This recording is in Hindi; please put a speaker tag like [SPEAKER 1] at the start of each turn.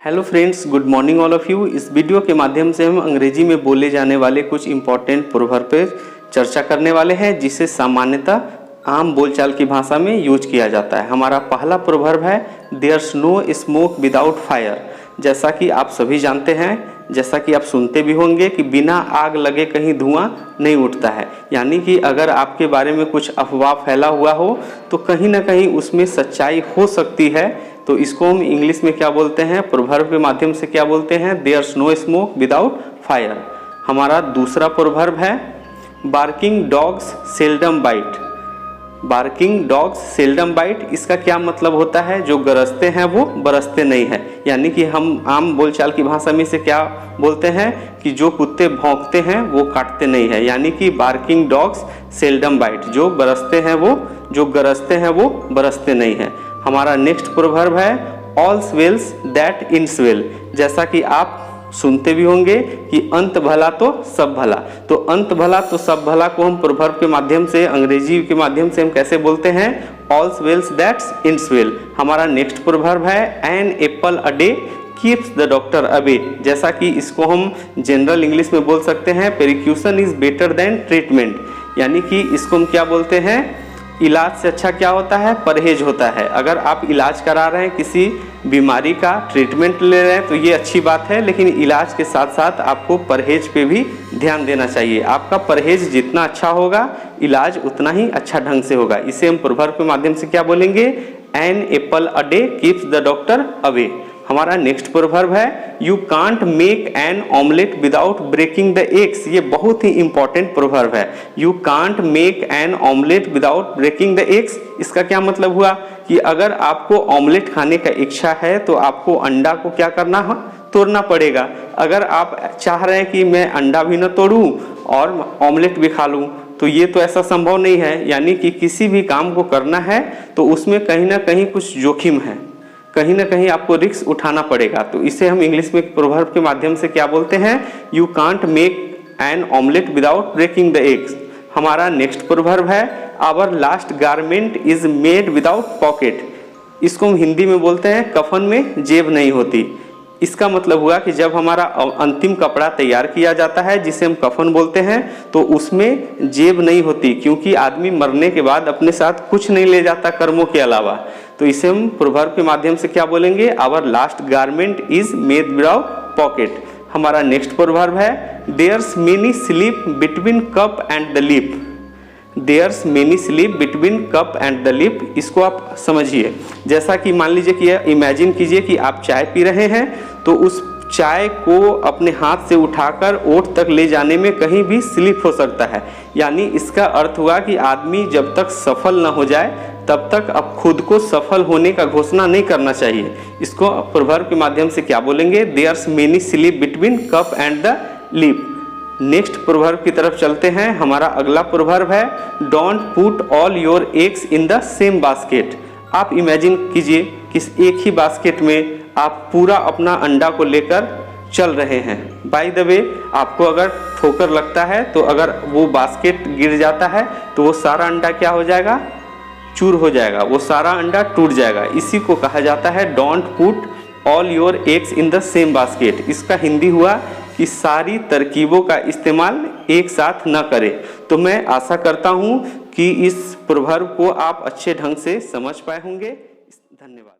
[SPEAKER 1] Hello friends, good morning all of you. इस वीडियो के माध्यम से हम अंग्रेजी में बोले जाने वाले कुछ इंपॉर्टेंट प्रोवर्ब पे चर्चा करने वाले हैं, जिसे सामान्यतः आम बोलचाल की भाषा में यूज किया जाता है। हमारा पहला प्रोवर्ब है there's no smoke without fire. जैसा कि आप सभी जानते हैं, जैसा कि आप सुनते भी होंगे कि बिना आग लगे कहीं धुआं नहीं उठता है। यानी कि अगर आपके बारे में कुछ अफवाह फैला हुआ हो तो कहीं ना कहीं उसमें सच्चाई हो सकती है। तो इसको हम इंग्लिश में क्या बोलते हैं, प्रोवर्ब के माध्यम से क्या बोलते हैं, there's no smoke without fire. हमारा दूसरा प्रोवर्ब है barking dogs seldom bite. Barking dogs seldom bite, इसका क्या मतलब होता है, जो गरजते हैं वो बरसते नहीं है। यानी कि हम आम बोलचाल की भाषा में से क्या बोलते हैं कि जो कुत्ते भौंकते हैं वो काटते नहीं है। यानी कि बार्किंग डॉग्स सेल्डम बाइट, जो बरसते हैं वो, जो गरजते हैं वो बरसते नहीं है। हमारा नेक्स्ट प्रोवर्ब है ऑल्स वेल्स दैट इंड्स वेल। जैसा कि आप सुनते भी होंगे कि अंत भला तो सब भला। तो अंत भला तो सब भला को हम प्रोवर्ब के माध्यम से, अंग्रेजी के माध्यम से हम कैसे बोलते हैं, all's wells that's ends well. हमारा नेक्स्ट प्रोवर्ब है an apple a day keeps the doctor away. जैसा कि इसको हम जनरल इंग्लिश में बोल सकते हैं precaution is better than treatment. यानी कि इसको हम क्या बोलते हैं, इलाज से अच्छा क्या होता है, परहेज होता है। अगर आप इलाज करा रहे हैं, किसी बीमारी का ट्रीटमेंट ले रहे हैं तो ये अच्छी बात है, लेकिन इलाज के साथ साथ आपको परहेज पे भी ध्यान देना चाहिए। आपका परहेज जितना अच्छा होगा, इलाज उतना ही अच्छा ढंग से होगा। इसे हम प्रोवर्ब के माध्यम से क्या बोलेंगे, an apple a day keeps the doctor away. हमारा नेक्स्ट प्रोवर्ब है you can't make an omelette without breaking the eggs. ये बहुत ही इंपॉर्टेंट प्रोवर्ब है, you can't make an omelette without breaking the eggs. इसका क्या मतलब हुआ कि अगर आपको ऑमलेट खाने का इच्छा है तो आपको अंडा को क्या करना है, तोड़ना पड़ेगा। अगर आप चाह रहे हैं कि मैं अंडा भी न तोड़ूं और ऑमलेट भी खा लूं, तो ये तो ऐसा संभव नहीं है। यानी कि किसी भी काम को करना है तो उसमें कहीं ना कहीं कुछ जोखिम है, कहीं ना कहीं आपको रिस्क उठाना पड़ेगा। तो इसे हम इंग्लिश में प्रोवर्ब के माध्यम से क्या बोलते हैं, you can't make an omelette without breaking the eggs. हमारा नेक्स्ट प्रोवर्ब है our last garment is made without pocket. इसको हम हिंदी में बोलते हैं कफन में जेब नहीं होती। इसका मतलब हुआ कि जब हमारा अंतिम कपड़ा तैयार किया जाता है, जिसे हम कफन बोलते हैं, तो उसमें जेब नहीं होती, क्योंकि आदमी मरने के बाद अपने साथ कुछ नहीं ले जाता कर्मों के अलावा। तो इसे हम प्रोवर्ब के माध्यम से क्या बोलेंगे, our last garment is made without pocket. हमारा नेक्स्ट प्रोवर्ब है there's many slip between cup and the lip. There's many slip between cup and the lip, इसको आप समझिए। जैसा कि मान लीजिए कि इमेजिन कीजिए कि आप चाय पी रहे हैं, तो उस चाय को अपने हाथ से उठाकर ओठ तक ले जाने में कहीं भी स्लिप हो सकता है। यानी इसका अर्थ हुआ कि आदमी जब तक सफल न हो जाए तब तक अब खुद को सफल होने का घोषणा नहीं करना चाहिए। इसको प्रोवर्ब के माध्यम से क्या बोलेंगे, there's many slip between cup and the lip. Next proverb की तरफ चलते हैं। हमारा अगला प्रोवर्ब है don't put all your eggs in the same basket. आप इमेजिन कीजिए कि एक ही बास्केट में आप पूरा अपना अंडा को लेकर चल रहे हैं। बाय द वे, आपको अगर ठोकर लगता है तो अगर वो बास्केट गिर जाता है तो वो सारा अंडा क्या हो जाएगा, चूर हो जाएगा, वो सारा अंडा टूट जाएगा। इसी को कहा जाता है don't put all your eggs in the same basket. इसका हिंदी हुआ कि सारी तरकीबों का इस्तेमाल एक साथ न करें। तो मैं आशा करता हूं कि इस प्रोवर्ब को आप अच्छे ढंग से समझ पाए होंगे। धन्यवाद।